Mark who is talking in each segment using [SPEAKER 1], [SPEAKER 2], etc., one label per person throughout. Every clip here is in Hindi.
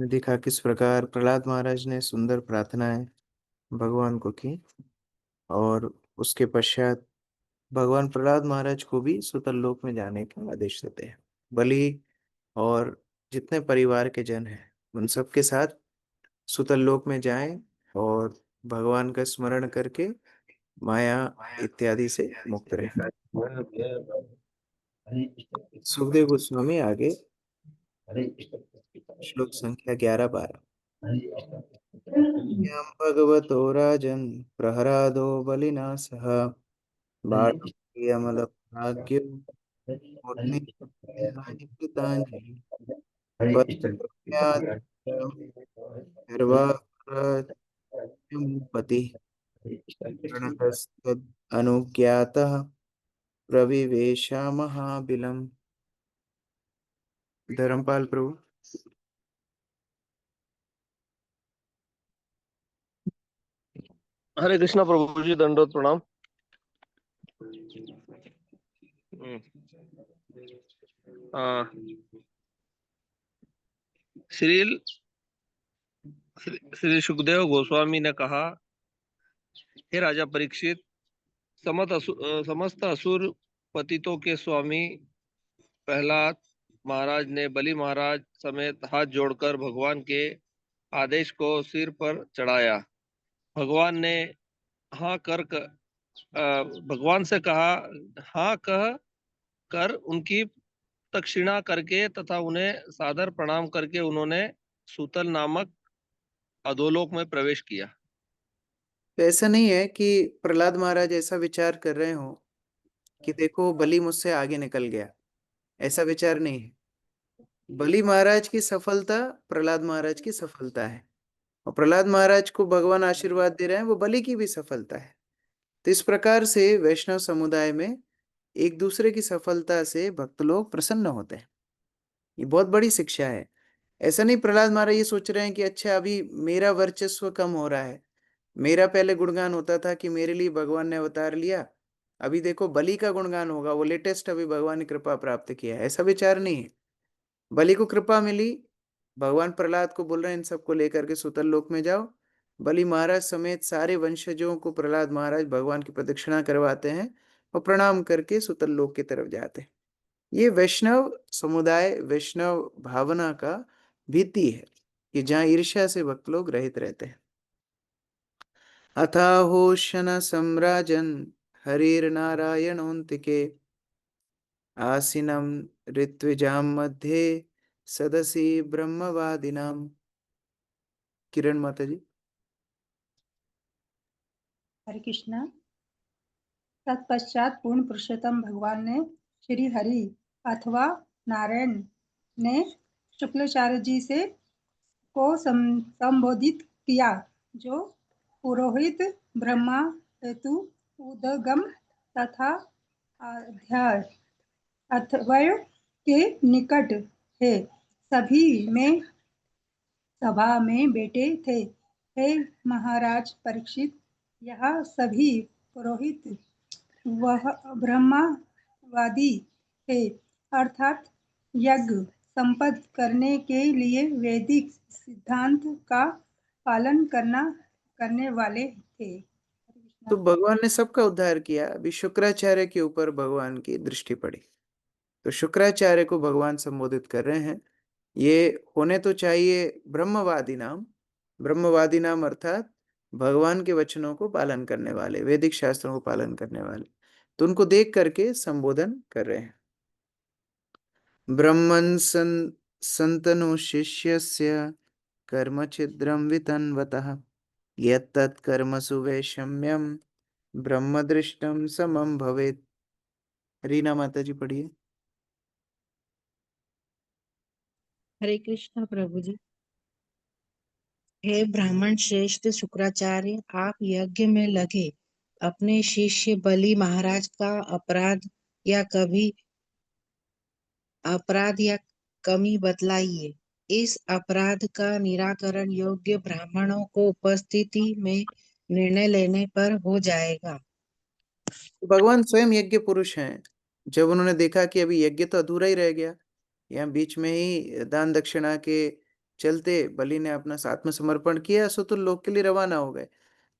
[SPEAKER 1] ने देखा किस प्रकार प्रहलाद महाराज ने सुंदर प्रार्थनाएं भगवान को की, और उसके पश्चात भगवान प्रहलाद महाराज को भी सुतल लोक में जाने का आदेश देते हैं। बलि और जितने परिवार के जन हैं उन सब के साथ सुतल लोक में जाएं और भगवान का स्मरण करके माया इत्यादि से मुक्त रहे। सुखदेव गोस्वामी आगे श्लोक संख्या 11-12। यं भगवतो राजन् प्रहरादो बलिना सह बाष्पीयमलभाग्यो मूर्ध्नि कृताञ्जलि पश्चात् सर्वाकृत्यमुपति प्रणतस्तदनुज्ञातः प्रविवेश महाबिलम्। धर्मपाल प्रभु।
[SPEAKER 2] हरे कृष्णा प्रभु जी, दंडोत प्रणाम। श्री श्री सुखदेव गोस्वामी ने कहा, हे राजा परीक्षित, समस्त असुर पतितों के स्वामी प्रहलाद महाराज ने बलि महाराज समेत हाथ जोड़कर भगवान के आदेश को सिर पर चढ़ाया। भगवान ने हाँ कर भगवान से कहा, हाँ कह कर उनकी दक्षिणा करके तथा उन्हें सादर प्रणाम करके उन्होंने सूतल नामक अधोलोक में प्रवेश किया।
[SPEAKER 1] तो ऐसा नहीं है कि प्रहलाद महाराज ऐसा विचार कर रहे हो कि देखो बलि मुझसे आगे निकल गया, ऐसा विचार नहीं है। बलि महाराज की सफलता प्रहलाद महाराज की सफलता है, और प्रहलाद महाराज को भगवान आशीर्वाद दे रहे हैं, वो बलि की भी सफलता है। तो इस प्रकार से वैष्णव समुदाय में एक दूसरे की सफलता से भक्त लोग प्रसन्न होते हैं। ये बहुत बड़ी शिक्षा है। ऐसा नहीं प्रहलाद महाराज ये सोच रहे हैं कि अच्छा अभी मेरा वर्चस्व कम हो रहा है, मेरा पहले गुणगान होता था कि मेरे लिए भगवान ने अवतार लिया, अभी देखो बलि का गुणगान होगा, वो लेटेस्ट अभी भगवान ने कृपा प्राप्त किया है, ऐसा विचार नहीं है। बलि को कृपा मिली, भगवान प्रहलाद को बोल रहे हैं इन सबको लेकर के सुतल लोक में जाओ। बलि महाराज समेत सारे वंशजों को प्रहलाद महाराज भगवान की प्रदक्षिणा करवाते हैं और प्रणाम करके सुतल लोक की तरफ जाते हैं। ये वैष्णव समुदाय, वैष्णव भावना का भीति है कि जहाँ ईर्ष्या से भक्त लोग रहित रहते हैं। अथाहोशन सम्राजन् हरिर्नारायणोऽन्तिके आसीनं ऋत्विजां मध्ये सदसि ब्रह्मवादिनाम। किरण माता जी।
[SPEAKER 3] हरे कृष्णा। तत्पश्चात पूर्ण पुरुषोत्तम भगवान ने श्री हरि अथवा नारायण ने शुक्लाचार्य जी से को संबोधित किया, जो पुरोहित ब्रह्मा हेतु उदगम तथा अध्याय अथर्वण के निकट है। सभी में सभा में बैठे थे। हे महाराज परीक्षित, यह सभी पुरोहित वह ब्रह्मवादी है, अर्थात यज्ञ संपन्न करने के लिए वैदिक सिद्धांत का पालन करने वाले थे।
[SPEAKER 1] तो भगवान ने सबका उद्धार किया, अभी शुक्राचार्य के ऊपर भगवान की दृष्टि पड़ी, तो शुक्राचार्य को भगवान संबोधित कर रहे हैं। ये होने तो चाहिए ब्रह्मवादी नाम, ब्रह्मवादी नाम अर्थात भगवान के वचनों को पालन करने वाले, वैदिक शास्त्रों को पालन करने वाले, तो उनको देख करके संबोधन कर रहे हैं। ब्रह्मन् संतनु शिष्यस्य कर्म छिद्रम वितन्वतः यत्तत् कर्मसु वैषम्यम ब्रह्मदृष्टम समम भवेत्। रीना माता जी पढ़िए।
[SPEAKER 4] हरे कृष्ण प्रभु जी। हे ब्राह्मण श्रेष्ठ शुक्राचार्य, आप यज्ञ में लगे अपने शिष्य बलि महाराज का अपराध या कमी बतलाइए। इस अपराध का निराकरण योग्य ब्राह्मणों को उपस्थिति में निर्णय लेने पर हो जाएगा।
[SPEAKER 1] भगवान स्वयं यज्ञ पुरुष हैं। जब उन्होंने देखा कि अभी यज्ञ तो अधूरा ही रह गया, यहाँ बीच में ही दान दक्षिणा के चलते बलि ने अपना आत्मसमर्पण किया, सुतुल लोक के लिए रवाना हो गए।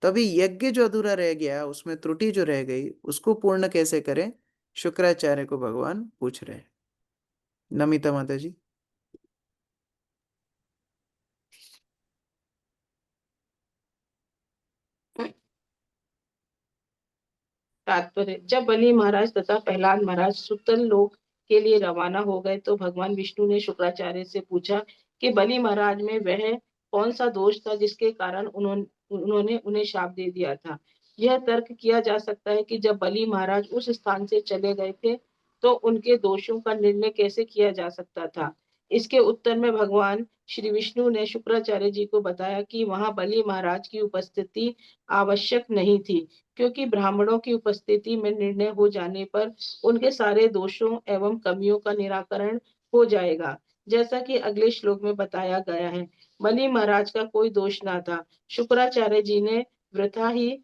[SPEAKER 1] तभी यज्ञ जो अधूरा रह गया, उसमें त्रुटि जो रह गई, उसको पूर्ण कैसे करें, शुक्राचार्य को भगवान पूछ रहे हैं। नमिता माता जी।
[SPEAKER 4] तात्पर्य, जब बलि महाराज तथा प्रहलाद महाराज सुतल लोक के लिए रवाना हो गए तो भगवान विष्णु ने शुक्राचार्य से पूछा कि बलि महाराज में वह कौन सा दोष था जिसके कारण उन्होंने उन्हें शाप दे दिया था। यह तर्क किया जा सकता है कि जब बलि महाराज उस स्थान से चले गए थे तो उनके दोषों का निर्णय कैसे किया जा सकता था। इसके उत्तर में भगवान श्री विष्णु ने शुक्राचार्य जी को बताया कि वहां बलि महाराज की उपस्थिति आवश्यक नहीं थी, क्योंकि ब्राह्मणों की उपस्थिति में निर्णय हो जाने पर उनके सारे दोषों एवं कमियों का निराकरण हो जाएगा, जैसा कि अगले श्लोक में बताया गया है। बलि महाराज का कोई दोष ना था, शुक्राचार्य जी ने वृथा ही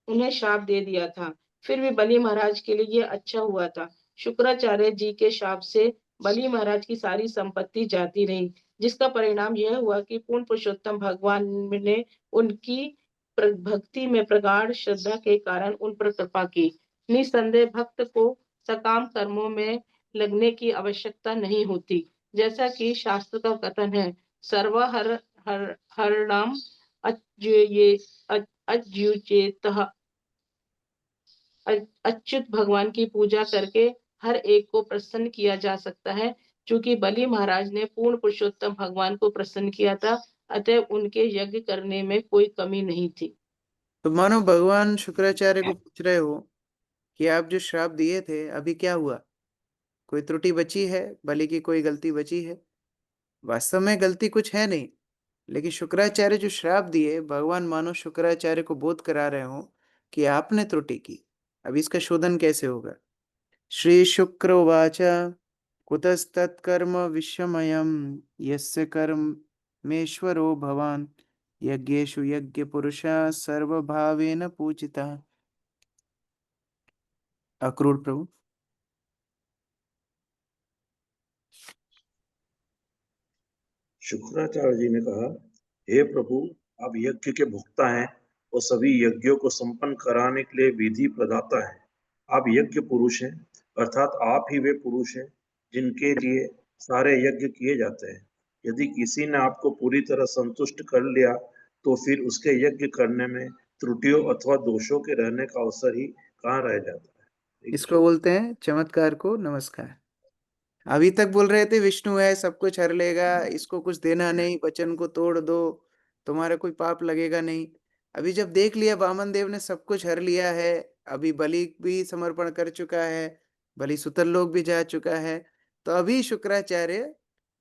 [SPEAKER 4] उन्हें शाप दे दिया था। फिर भी बलि महाराज के लिए यह अच्छा हुआ था। शुक्राचार्य जी के शाप से बलि महाराज की सारी संपत्ति जाती रही, जिसका परिणाम यह हुआ कि पूर्ण पुरुषोत्तम भगवान ने उनकी भक्ति में प्रगाढ़ श्रद्धा के कारण उन पर कृपा की। निसंदेह भक्त को सकाम कर्मों में लगने की आवश्यकता नहीं होती, जैसा कि शास्त्र का कथन है, सर्व हर हर हरणाम अच्युचेतः। अच्युत भगवान की पूजा करके हर एक को प्रसन्न किया जा सकता है। चूंकि बलि महाराज ने पूर्ण पुरुषोत्तम भगवान को प्रसन्न किया था, अतः उनके यज्ञ करने में कोई कमी नहीं थी।
[SPEAKER 1] तो मानो भगवान शुक्राचार्य को पूछ रहे हो कि आप जो श्राप दिए थे, अभी क्या हुआ? कोई त्रुटि बची है? बलि की कोई गलती बची है? वास्तव में गलती कुछ है नहीं, लेकिन शुक्राचार्य जो श्राप दिए, भगवान मानो शुक्राचार्य को बोध करा रहे हो कि आपने त्रुटि की, अब इसका शोधन कैसे होगा। श्री शुक्र उवाच कुतस्तत्कर्म विश्वमयं यस्य कर्मेश्वरो भवान् यज्ञेषु यज्ञपुरुषः सर्वभावेन पूजितः। अक्रूर प्रभु।
[SPEAKER 5] शुक्राचार्य जी ने कहा, हे प्रभु, आप यज्ञ के भोक्ता हैं और सभी यज्ञों को संपन्न कराने के लिए विधि प्रदाता हैं। आप यज्ञ पुरुष हैं, अर्थात आप ही वे पुरुष हैं जिनके लिए सारे यज्ञ किए जाते हैं। यदि किसी ने आपको पूरी तरह संतुष्ट कर लिया तो फिर उसके यज्ञ करने में त्रुटियों अथवा दोषों के रहने का अवसर ही कहाँ रह जाता है।
[SPEAKER 1] इसको बोलते हैं चमत्कार को नमस्कार। अभी तक बोल रहे थे विष्णु है, सब कुछ हर लेगा, इसको कुछ देना नहीं, वचन को तोड़ दो, तुम्हारा कोई पाप लगेगा नहीं। अभी जब देख लिया वामन देव ने सब कुछ हर लिया है, अभी बलि भी समर्पण कर चुका है, बलि सुतल लोक भी जा चुका है, तो अभी शुक्राचार्य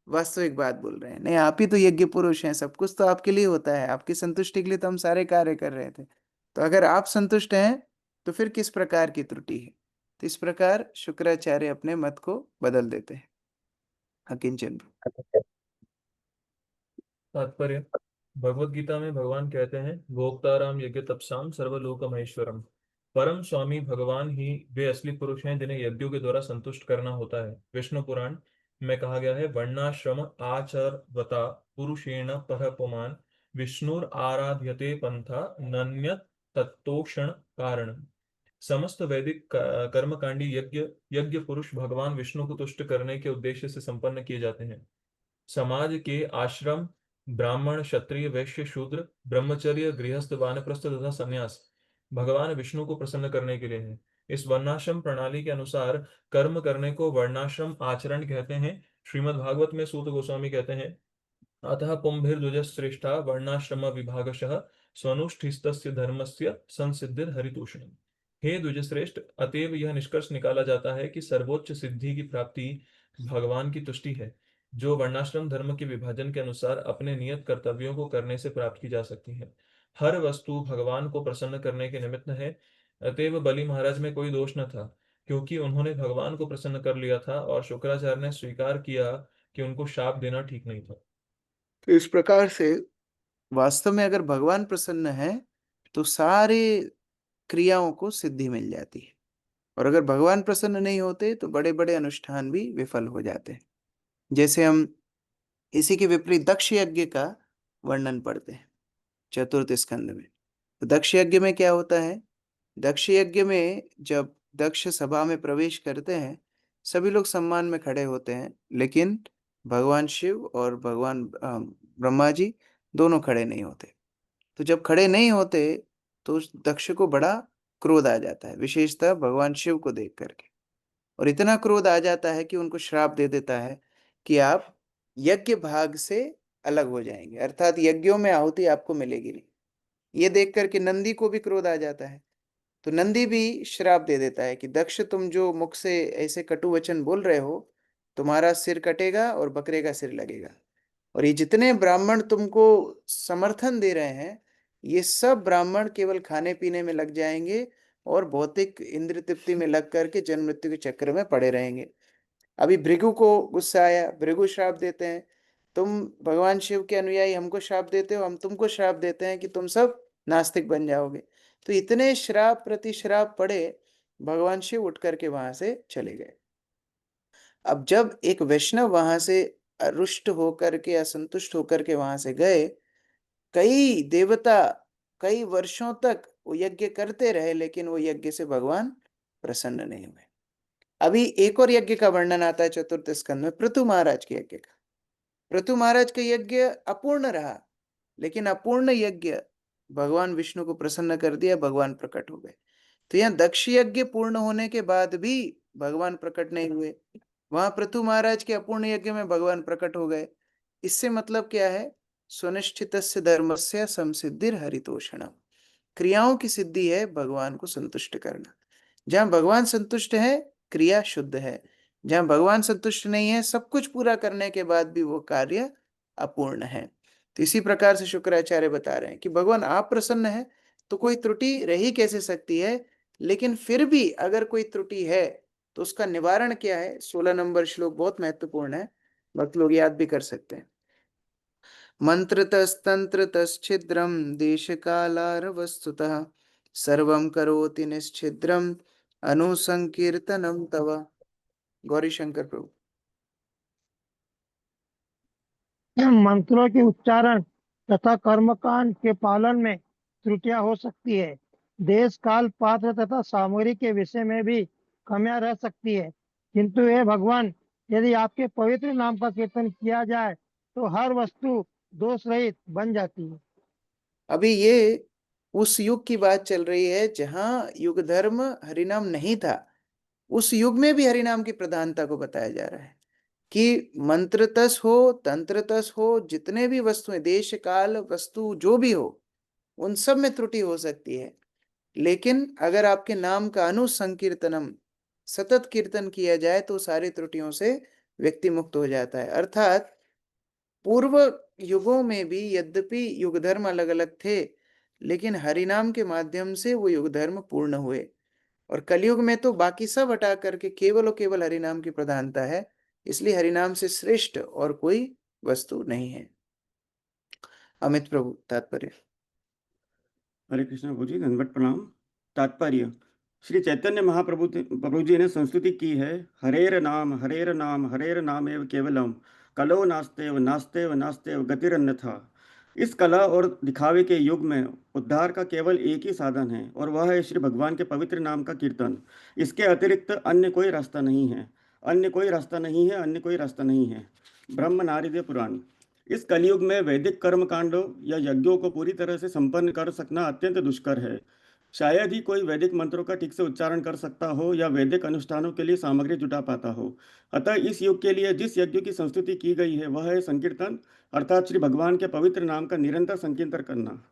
[SPEAKER 1] वास्तविक बात बोल रहे हैं, नहीं आप ही तो यज्ञ पुरुष हैं, सब कुछ तो आपके लिए होता है, आपकी संतुष्टि के लिए तो हम सारे कार्य कर रहे थे, तो अगर आप संतुष्ट हैं तो फिर किस प्रकार की त्रुटि है। तो इस प्रकार शुक्राचार्य अपने मत को बदल देते हैं। अकिंचन।
[SPEAKER 6] तात्पर्य, भगवत गीता में भगवान कहते हैं, भोक्ताराम यज्ञ तपसाम सर्वलोक महेश्वरम। परम स्वामी भगवान ही वे असली पुरुष हैं जिन्हें यज्ञों के द्वारा संतुष्ट करना होता है। विष्णु पुराण में कहा गया है, वर्णाश्रम आचरवता पुरुषेण परपुमान विष्णुर आराध्यते पंथा नन्यत तत्तोषण कारण। समस्त वैदिक कर्मकांडी यज्ञ यज्ञ पुरुष भगवान विष्णु को तुष्ट करने के उद्देश्य से संपन्न किए जाते हैं। समाज के आश्रम ब्राह्मण क्षत्रिय वैश्य शूद्र ब्रह्मचर्य गृहस्थ वानप्रस्थ तथा संन्यास भगवान विष्णु को प्रसन्न करने के लिए है। इस वर्णाश्रम प्रणाली के अनुसार कर्म करने को वर्णाश्रम आचरण कहते हैं। श्रीमद् भागवत में सूत गोस्वामी कहते हैं, अतः पुंभिर्द्विजश्रेष्ठा वर्णाश्रम विभागशः स्वनुष्ठिस्तस्य धर्मस्य संसिद्धिर हरितोषण। हे द्विजश्रेष्ठ, अतएव यह निष्कर्ष निकाला जाता है कि सर्वोच्च सिद्धि की प्राप्ति भगवान की तुष्टि है, जो वर्णाश्रम धर्म के विभाजन के अनुसार अपने नियत कर्तव्यों को करने से प्राप्त की जा सकती है। हर वस्तु भगवान को प्रसन्न करने के निमित्त है। अतएव बलि महाराज में कोई दोष न था, क्योंकि उन्होंने भगवान को प्रसन्न कर लिया था और शुक्राचार्य ने स्वीकार किया कि उनको शाप देना ठीक नहीं था।
[SPEAKER 1] तो इस प्रकार से वास्तव में अगर भगवान प्रसन्न है तो सारे क्रियाओं को सिद्धि मिल जाती है, और अगर भगवान प्रसन्न नहीं होते तो बड़े बड़े अनुष्ठान भी विफल हो जाते हैं। जैसे हम इसी के विपरीत दक्ष यज्ञ का वर्णन पढ़ते हैं चतुर्थ स्कंद में। तो दक्ष यज्ञ में क्या होता है? दक्ष यज्ञ में जब दक्ष सभा में प्रवेश करते हैं, सभी लोग सम्मान में खड़े होते हैं, लेकिन भगवान शिव और भगवान ब्रह्मा जी दोनों खड़े नहीं होते। तो जब खड़े नहीं होते तो उस दक्ष को बड़ा क्रोध आ जाता है, विशेषतः भगवान शिव को देख करके। और इतना क्रोध आ जाता है कि उनको श्राप दे देता है कि आप यज्ञ भाग से अलग हो जाएंगे, अर्थात यज्ञों में आहुति आपको मिलेगी नहीं। ये देख करके नंदी को भी क्रोध आ जाता है। तो नंदी भी श्राप दे देता है कि दक्ष, तुम जो मुख से ऐसे कटु वचन बोल रहे हो, तुम्हारा सिर कटेगा और बकरे का सिर लगेगा। और ये जितने ब्राह्मण तुमको समर्थन दे रहे हैं, ये सब ब्राह्मण केवल खाने पीने में लग जाएंगे और भौतिक इंद्र तृप्ति में लग करके जन्म मृत्यु के चक्र में पड़े रहेंगे। अभी भृगु को गुस्सा आया, भृगु श्राप देते हैं, तुम भगवान शिव के अनुयायी हमको श्राप देते हो, हम तुमको श्राप देते हैं कि तुम सब नास्तिक बन जाओगे। तो इतने श्राप प्रति श्राप पड़े, भगवान शिव उठ करके वहां से चले गए। अब जब एक वैष्णव वहां से रुष्ट होकर के, असंतुष्ट होकर के वहां से गए, कई देवता कई वर्षों तक वो यज्ञ करते रहे, लेकिन वो यज्ञ से भगवान प्रसन्न नहीं हुए। अभी एक और यज्ञ का वर्णन आता है चतुर्थ स्कंद में, पृथु महाराज के यज्ञ का। पृथु महाराज का यज्ञ अपूर्ण रहा, लेकिन अपूर्ण यज्ञ भगवान विष्णु को प्रसन्न कर दिया, भगवान प्रकट हो गए। तो यहाँ दक्ष यज्ञ पूर्ण होने के बाद भी भगवान प्रकट नहीं हुए, वहां पृथु महाराज के अपूर्ण यज्ञ में भगवान प्रकट हो गए। इससे मतलब क्या है? सुनिश्चितस्य धर्मस्य संसिद्धिर हरितोषणम। क्रियाओं की सिद्धि है भगवान को संतुष्ट करना। जहां भगवान संतुष्ट है, क्रिया शुद्ध है। जहां भगवान संतुष्ट नहीं है, सब कुछ पूरा करने के बाद भी वो कार्य अपूर्ण है। तो इसी प्रकार से शुक्राचार्य बता रहे हैं कि भगवान आप प्रसन्न है तो कोई त्रुटि रह ही कैसे सकती है, लेकिन फिर भी अगर कोई त्रुटि है तो उसका निवारण क्या है? 16 नंबर श्लोक बहुत महत्वपूर्ण है, भक्त लोग याद भी कर सकते हैं। मंत्रतस्तंत्रतश्छिद्रम देश कालार वस्तुतः सर्वं करोति निश्छिद्रम अनुसंकीर्तनम तव। गौरी शंकर प्रभु।
[SPEAKER 7] मंत्रों के उच्चारण तथा कर्मकांड के पालन में त्रुटियां हो सकती है। देश काल पात्र तथा सामग्री के विषय में भी कमियां रह सकती है, किंतु हे भगवान, यदि आपके पवित्र नाम का कीर्तन किया जाए तो हर वस्तु दोष रहित बन जाती है।
[SPEAKER 1] अभी ये उस युग की बात चल रही है जहां युग धर्म हरिनाम नहीं था। उस युग में भी हरिनाम की प्रधानता को बताया जा रहा है कि मंत्रतस हो, तंत्रतस हो, जितने भी वस्तुएं, देश काल वस्तु जो भी हो, उन सब में त्रुटि हो सकती है, लेकिन अगर आपके नाम का अनुसंकीर्तनम, सतत कीर्तन किया जाए तो सारी त्रुटियों से व्यक्ति मुक्त हो जाता है। अर्थात पूर्व युगों में भी यद्यपि युग धर्म अलग अलग थे, लेकिन हरिनाम के माध्यम से वो युग धर्म पूर्ण हुए। और कलयुग में तो बाकी सब हटा करके केवल और केवल हरिनाम की प्रधानता है, इसलिए हरिनाम से श्रेष्ठ और कोई वस्तु नहीं है। अमित प्रभु तात्पर्य।
[SPEAKER 8] हरे कृष्ण प्रभु जी, दंडवत प्रणाम। तात्पर्य: श्री चैतन्य महाप्रभु प्रभु जी ने संस्तुति की है, हरेर नाम हरेर नाम एव केवलम, कलो नास्तेव नास्तेव नास्तेव गतिरन्यथा। इस कला और दिखावे के युग में उद्धार का केवल एक ही साधन है, और वह है श्री भगवान के पवित्र नाम का कीर्तन। इसके अतिरिक्त अन्य कोई रास्ता नहीं है, अन्य कोई रास्ता नहीं है, अन्य कोई रास्ता नहीं है। ब्रह्म नारदीय पुराण। इस कलयुग में वैदिक कर्म कांडों या यज्ञों को पूरी तरह से संपन्न कर सकना अत्यंत दुष्कर है। शायद ही कोई वैदिक मंत्रों का ठीक से उच्चारण कर सकता हो या वैदिक अनुष्ठानों के लिए सामग्री जुटा पाता हो। अतः इस युग के लिए जिस यज्ञ की संस्तुति की गई है वह है संकीर्तन, अर्थात श्री भगवान के पवित्र नाम का निरंतर संकीर्तन करना।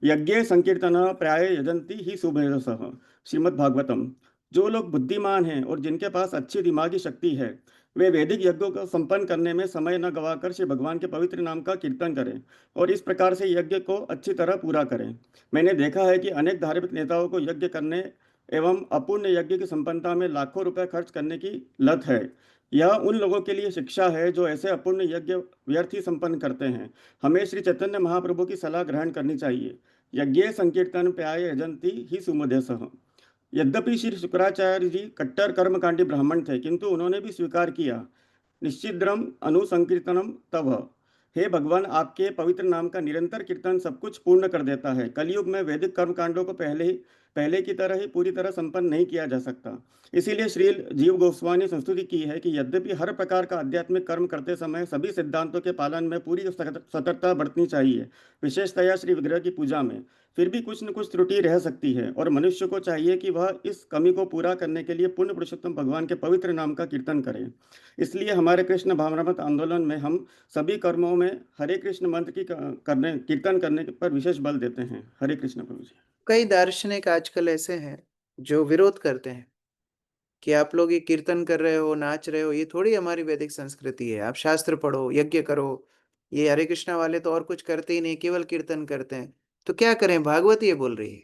[SPEAKER 8] यज्ञ संकीर्तन प्राय यजंती ही सुभेदसः। श्रीमद्भागवतम। जो लोग बुद्धिमान हैं और जिनके पास अच्छी दिमागी शक्ति है, वे वैदिक यज्ञों को संपन्न करने में समय न गवाकर श्री भगवान के पवित्र नाम का कीर्तन करें और इस प्रकार से यज्ञ को अच्छी तरह पूरा करें। मैंने देखा है कि अनेक धार्मिक नेताओं को यज्ञ करने एवं अपूर्ण यज्ञ की संपन्नता में लाखों रुपए खर्च करने की लत है। यह उन लोगों के लिए शिक्षा है जो ऐसे अपूर्ण यज्ञ व्यर्थ ही संपन्न करते हैं। हमें श्री चैतन्य महाप्रभु की सलाह ग्रहण करनी चाहिए। यज्ञ संकीर्तन प्याय यजंती ही सुमदेशः। यद्यपि श्री शुक्राचार्य जी कट्टर कर्मकांडी ब्राह्मण थे, किंतु उन्होंने भी स्वीकार किया निश्चिद्रम अनुसंकीर्तनम तव। हे भगवान, आपके पवित्र नाम का निरंतर कीर्तन सब कुछ पूर्ण कर देता है। कलयुग में वैदिक कर्म कांडों को पहले की तरह ही पूरी तरह संपन्न नहीं किया जा सकता। इसीलिए श्री जीव गोस्वामी ने संस्तुति की है कि यद्यपि हर प्रकार का आध्यात्मिक कर्म करते समय सभी सिद्धांतों के पालन में पूरी सतर्कता बरतनी चाहिए, विशेषतया श्री विग्रह की पूजा में। फिर भी कुछ न कुछ त्रुटि रह सकती है और मनुष्य को चाहिए कि वह इस कमी को पूरा करने के लिए पुण्य पुरुषोत्तम भगवान के पवित्र नाम का कीर्तन करे। इसलिए हमारे कृष्ण भावनामृत आंदोलन में हम सभी कर्मों में हरे कृष्ण मंत्र की कीर्तन करने पर विशेष बल देते हैं। हरे कृष्ण प्रभु जी।
[SPEAKER 1] कई दार्शनिक आजकल ऐसे हैं जो विरोध करते हैं कि आप लोग ये कीर्तन कर रहे हो, नाच रहे हो, ये थोड़ी हमारी वैदिक संस्कृति है। आप शास्त्र पढ़ो, यज्ञ करो। ये हरे कृष्णा वाले तो और कुछ करते ही नहीं, केवल कीर्तन करते हैं। तो क्या करें? भागवत ये बोल रही है।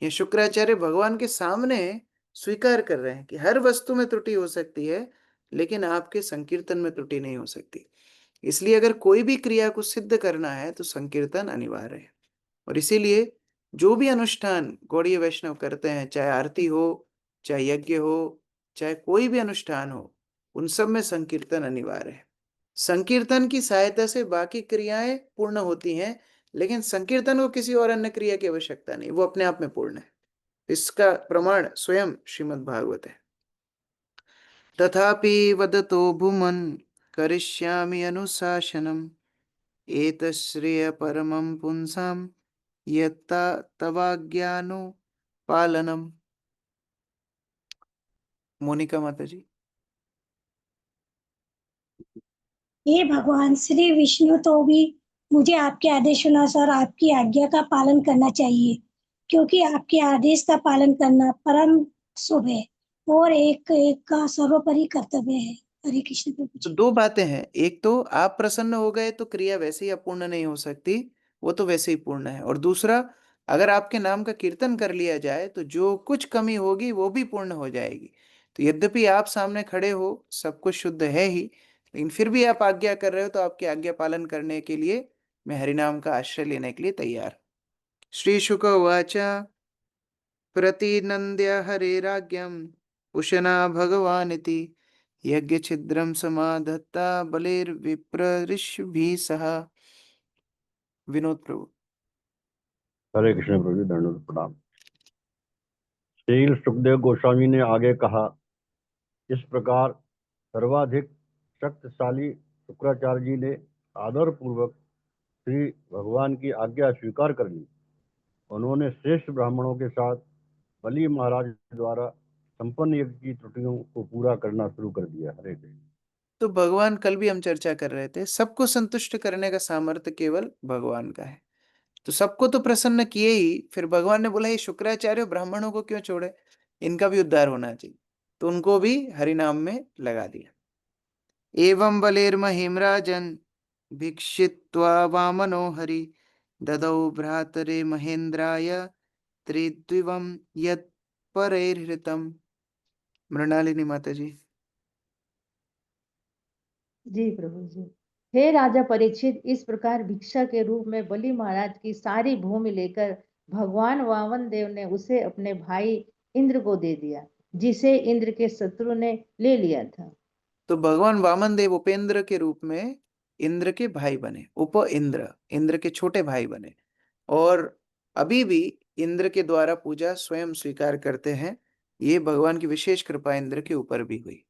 [SPEAKER 1] ये शुक्राचार्य भगवान के सामने स्वीकार कर रहे हैं कि हर वस्तु में त्रुटि हो सकती है, लेकिन आपके संकीर्तन में त्रुटि नहीं हो सकती। इसलिए अगर कोई भी क्रिया को सिद्ध करना है तो संकीर्तन अनिवार्य है। और इसीलिए जो भी अनुष्ठान गौड़ीय वैष्णव करते हैं, चाहे आरती हो, चाहे यज्ञ हो, चाहे कोई भी अनुष्ठान हो, उन सब में संकीर्तन अनिवार्य है। संकीर्तन की सहायता से बाकी क्रियाएं पूर्ण होती हैं, लेकिन संकीर्तन को किसी और अन्य क्रिया की आवश्यकता नहीं, वो अपने आप में पूर्ण है। इसका प्रमाण स्वयं श्रीमद् भागवत है। तथापि वदतो भूमन् करिष्यामि अनुशासनम् एतश्रेय परमं पुंसां यत्ता तवाज्ञानुपालनम्। मोनिका माता जी।
[SPEAKER 9] हे भगवान श्री विष्णु, तो भी मुझे आपके आदेशानुसार आपकी आज्ञा का पालन करना चाहिए, क्योंकि आपके आदेश का पालन करना परम शुभ है और एक का सर्वोपरि कर्तव्य है। हरे कृष्ण प्रभु
[SPEAKER 1] तो
[SPEAKER 9] जी।
[SPEAKER 1] दो बातें हैं। एक तो आप प्रसन्न हो गए तो क्रिया वैसे ही अपूर्ण नहीं हो सकती, वो तो वैसे ही पूर्ण है। और दूसरा, अगर आपके नाम का कीर्तन कर लिया जाए तो जो कुछ कमी होगी वो भी पूर्ण हो जाएगी। तो यद्यपि आप सामने खड़े हो, सब कुछ शुद्ध है ही, लेकिन फिर भी आप आज्ञा कर रहे हो, तो आपकी आज्ञा पालन करने के लिए मैं हरिनाम का आश्रय लेने के लिए तैयार। श्री शुक उवाच प्रतिनन्द्य हरेराज्ञम् उशना भगवानिति यज्ञछिद्रं समाधत्ता बलिर्विप्रऋषिभिः सह। विनोद प्रभु।
[SPEAKER 10] हरे कृष्ण प्रभु जी, दंडवत प्रणाम। श्री सुखदेव गोस्वामी ने आगे कहा, इस प्रकार सर्वाधिक शक्तिशाली शुक्राचार्य जी ने आदर पूर्वक श्री भगवान की आज्ञा स्वीकार कर ली। उन्होंने श्रेष्ठ ब्राह्मणों के साथ बलि महाराज द्वारा संपन्न यज्ञ की त्रुटियों को पूरा करना शुरू कर दिया। हरे कृष्ण।
[SPEAKER 1] तो भगवान, कल भी हम चर्चा कर रहे थे, सबको संतुष्ट करने का सामर्थ्य केवल भगवान का है। तो सबको तो प्रसन्न किए ही, फिर भगवान ने बोला ये शुक्राचार्य ब्राह्मणों को क्यों छोड़े, इनका भी उद्धार होना चाहिए। तो उनको भी हरिनाम में लगा दिया। एवं बलिर्महिम्राजन् भिक्षित्वा वामनो हरि ददौ भ्रातरे महेन्द्राय त्रिद्विवं यत् परैर्हृतम्। मृणालिनी माता जी।
[SPEAKER 11] जी प्रभु जी। हे राजा परीक्षित, इस प्रकार भिक्षा के रूप में बलि महाराज की सारी भूमि लेकर भगवान वामन देव ने उसे अपने भाई इंद्र को दे दिया, जिसे इंद्र के शत्रु ने ले लिया था।
[SPEAKER 1] तो भगवान वामन देव उपेंद्र के रूप में इंद्र के भाई बने, उप इंद्र, इंद्र के छोटे भाई बने। और अभी भी इंद्र के द्वारा पूजा स्वयं स्वीकार करते हैं। ये भगवान की विशेष कृपा इंद्र के ऊपर भी हुई।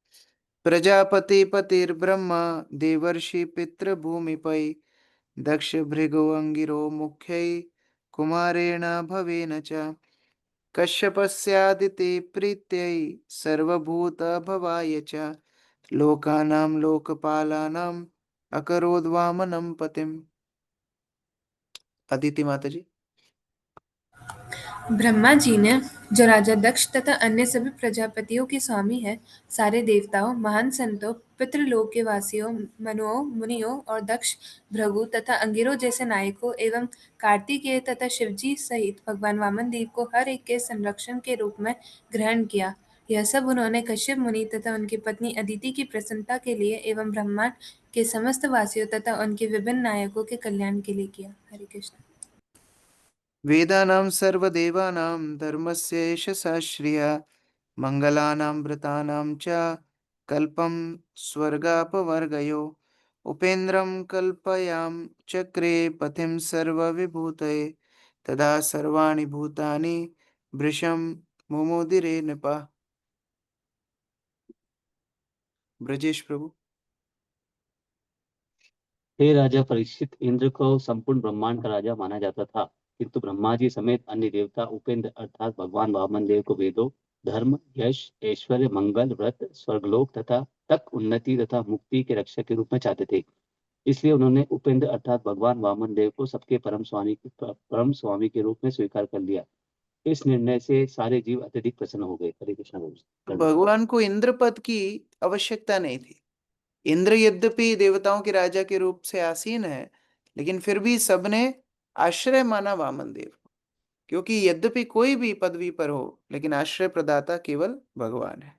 [SPEAKER 1] प्रजापति पतिर्ब्रह्मा देवर्षि पितृभूमिपै दक्ष भृगो अंगिरो मुख्यै कुमारेण भवेन च कश्यपस्यादिते प्रीत्यै सर्वभूतभवाय च लोकानां लोकपालानां अकरोद्वामनं पतिम्। अदिति माता जी।
[SPEAKER 12] ब्रह्मा जी ने, जो राजा दक्ष तथा अन्य सभी प्रजापतियों के स्वामी हैं, सारे देवताओं, महान संतों, पितृलोक के वासियों, मनुओं, मुनियों और दक्ष, भृगु तथा अंगिरों जैसे नायकों एवं कार्तिकेय तथा शिवजी सहित भगवान वामन देव को हर एक के संरक्षण के रूप में ग्रहण किया। यह सब उन्होंने कश्यप मुनि तथा उनकी पत्नी अदिति की प्रसन्नता के लिए एवं ब्रह्मांड के समस्त वासियों तथा उनके विभिन्न नायकों के कल्याण के लिए किया। हरे कृष्ण।
[SPEAKER 1] वेदानां सर्वदेवानां धर्मस्य एष शास्त्रीयः मंगलानां व्रतानां च कल्पं स्वर्गापवर्गयो उपेन्द्रं कल्पयाम चक्रे पथिं सर्वविभूतये तदा सर्वाणि भूतानि वृषं मुमुदिरे नृपा। ब्रजेश प्रभु।
[SPEAKER 13] हे राजा परीक्षित, इंद्र को संपूर्ण ब्रह्मांड का राजा माना जाता था, किंतु ब्रह्मा जी समेत अन्य देवता उपेंद्र अर्थात भगवान वामन देव को वेदों, धर्म, यश, ऐश्वर्य, मंगल, व्रत, स्वर्गलोक तथा तक उन्नति तथा मुक्ति के रक्षक के रूप में चाहते थे। इसलिए उन्होंने उपेंद्र अर्थात भगवान वामन देव को सबके परम स्वामी के रूप में स्वीकार कर लिया। इस निर्णय से सारे जीव अत्यधिक प्रसन्न हो गए। हरे कृष्ण प्रभु।
[SPEAKER 1] भगवान को इंद्र पद की आवश्यकता नहीं थी। इंद्र यद्यपि देवताओं के राजा के रूप से आसीन है, लेकिन फिर भी सबने आश्रय माना वामन देव को, क्योंकि यद्यपि कोई भी पदवी पर हो, लेकिन आश्रय प्रदाता केवल भगवान है।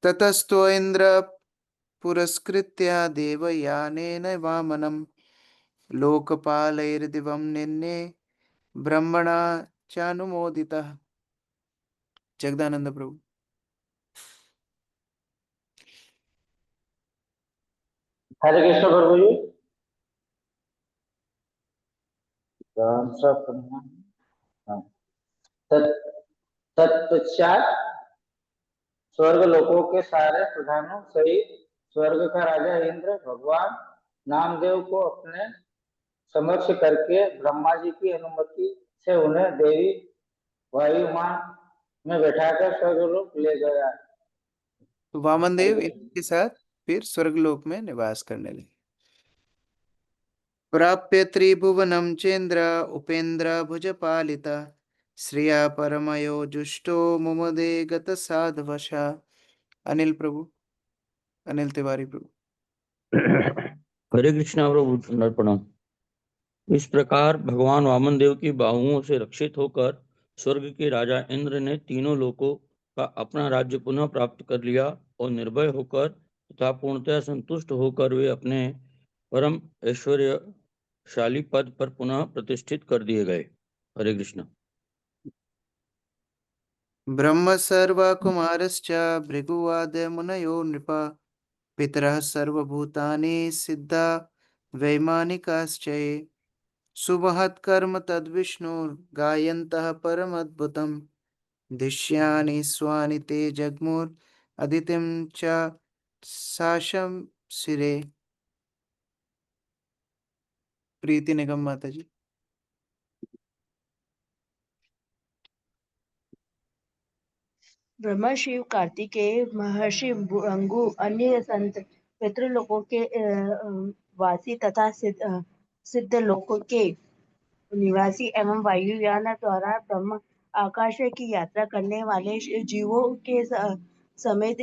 [SPEAKER 1] ततस्तो इंद्र पुरस्कृत्य देवयानेन वामनं लोकपालैर्दिवं निन्ने ब्रह्मणा चानुमोदितः। जगदानंद प्रभु।
[SPEAKER 14] हरे कृष्ण प्रभु जी। हाँ। तत्पश्चात स्वर्ग लोकों के सारे प्रधानों सहित स्वर्ग का राजा इंद्र भगवान नामदेव को अपने समक्ष करके ब्रह्मा जी की अनुमति से उन्हें देवी वायुमान में बैठाकर स्वर्गलोक ले गया।
[SPEAKER 1] वामन देव इनके साथ फिर स्वर्गलोक में निवास करने लगे। प्राप्य त्रिभुवनम चेन्द्र उपेन्द्र भुजपालिता श्रिया परमयो जुष्टो मुमदे गत साधवशा। अनिल प्रभु, अनिल तिवारी प्रभु।
[SPEAKER 15] हरे कृष्णा प्रभु। प्रणाम। इस प्रकार भगवान वामन देव की बाहुओं से रक्षित होकर स्वर्ग के राजा इंद्र ने तीनों लोकों का अपना राज्य पुनः प्राप्त कर लिया और निर्भय होकर तथा पूर्णतः संतुष्ट होकर वे अपने परम ऐश्वर्यशाली पद पर पुनः प्रतिष्ठित कर दिए गए। हरे कृष्ण।
[SPEAKER 1] ब्रह्म सर्वकुमारश्च भृगुवाद मुनयो नृपा पितरः सर्वभूतानि सिद्धा वैमानिकाश्चये सुमहत्कर्म तद्विष्णु गायन्तः परमद्भुतम् दिश्यानि स्वानि ते जग्मुर अदितिं च साशम सिरे। प्रीति निगम माता जी।
[SPEAKER 16] ब्रह्मा, शिव, कार्तिकेय, महर्षि भृगु, अन्य संत, पितृलोकों के वासी तथा सिद्ध लोकों के निवासी एवं वायुयान द्वारा ब्रह्म आकाश की यात्रा करने वाले जीवों के समेत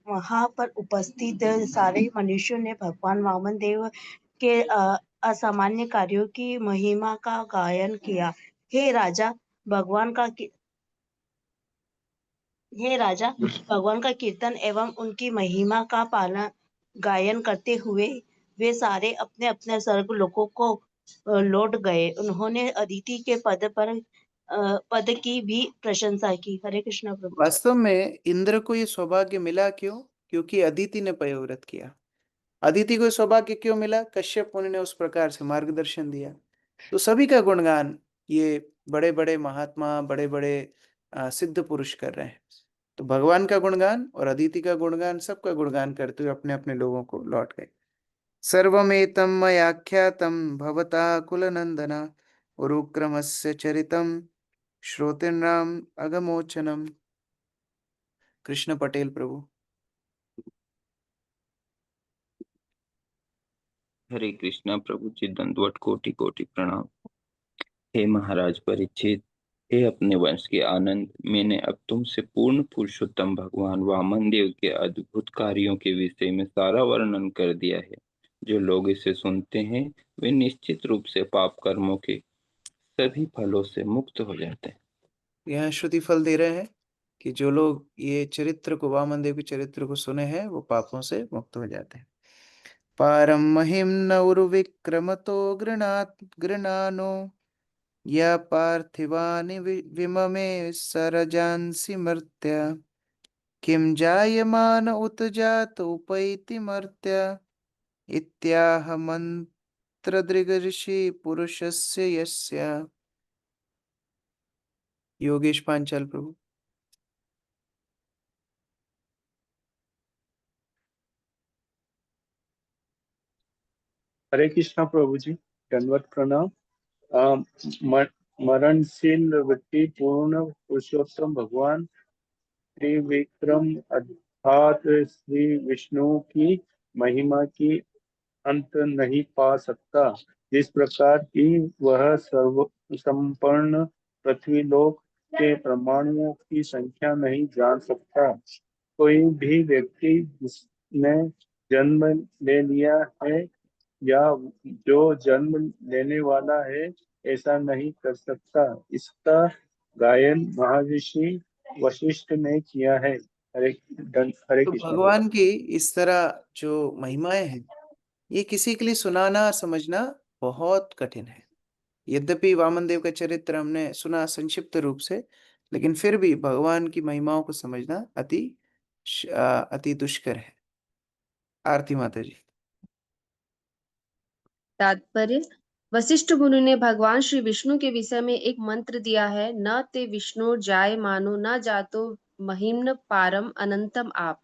[SPEAKER 16] वहां पर उपस्थित सारे मनुष्यों ने भगवान वामन देव के असामान्य कार्यों की महिमा का गायन किया। हे राजा भगवान का कीर्तन एवं उनकी महिमा का गायन करते हुए वे सारे अपने अपने स्वर्ग लोकों को लौट गए। उन्होंने अदिति के पद की भी प्रशंसा की। हरे कृष्ण प्रभु।
[SPEAKER 1] वास्तव में इंद्र को ये सौभाग्य मिला क्यों? क्योंकि अदिति ने पयोव्रत किया। अदिति को सौभाग्य क्यों मिला? कश्यप मुनि ने उस प्रकार से मार्गदर्शन दिया। तो सभी का गुणगान ये बड़े बड़े महात्मा, बड़े बड़े सिद्ध पुरुष कर रहे हैं। तो भगवान का गुणगान और अदिति का गुणगान, सबका गुणगान करते हुए अपने अपने लोगों को लौट गए। सर्वमेतं मयाख्यातं भवता कुलनंदना उरुक्रमस्य चरितं श्रोतिर्नाम अगमोचनम। कृष्ण पटेल प्रभु।
[SPEAKER 17] हरे कृष्णा प्रभु जी। दंडवत कोटि कोटि प्रणाम। हे महाराज परीक्षित, हे अपने वंश के आनंद, मैंने अब तुमसे पूर्ण पुरुषोत्तम भगवान वामन देव के अद्भुत कार्यों के विषय में सारा वर्णन कर दिया है। जो लोग इसे सुनते हैं वे निश्चित रूप से पाप कर्मों के सभी फलों से मुक्त हो जाते हैं।
[SPEAKER 1] यहाँ श्रुति फल दे रहे हैं कि जो लोग ये चरित्र को, वामन देव के चरित्र को सुने हैं, वो पापों से मुक्त हो जाते हैं। पारम महिम न उर्विक्रमतो गृणानो या पार्थिवानि विममे सरजांसि मर्त्य किम जायमान उत जात उपैति मर्त्य इत्याह मंत्र दृगर्षि पुरुषस्य यस्य। योगेश पांचाल प्रभु।
[SPEAKER 18] हरे कृष्णा प्रभु जी, दंडवत प्रणाम। मरणशील वृत्ति पूर्ण पुरुषोत्तम भगवान त्रिविक्रम अर्थात श्री विष्णु की महिमा की अंत नहीं पा सकता। जिस प्रकार की वह सर्व संपूर्ण पृथ्वीलोक के परमाणुओं की संख्या नहीं जान सकता। कोई भी व्यक्ति जिसने जन्म ले लिया है या जो जन्म लेने वाला है ऐसा नहीं कर सकता। इसका गायन महर्षि वशिष्ठ ने किया है। हरे हरे
[SPEAKER 1] तो
[SPEAKER 18] कृष्ण।
[SPEAKER 1] भगवान की इस तरह जो महिमाएं हैं, ये किसी के लिए सुनाना और समझना बहुत कठिन है। यद्यपि वामन देव का चरित्र हमने सुना संक्षिप्त रूप से, लेकिन फिर भी भगवान की महिमाओं को समझना अति दुष्कर है। आरती माता जी।
[SPEAKER 19] तात्पर्य, वशिष्ठ मुनि ने भगवान श्री विष्णु के विषय में एक मंत्र दिया है, न ते विष्णु जाय मानो न जातो महिम्न पारम अनंतम आप।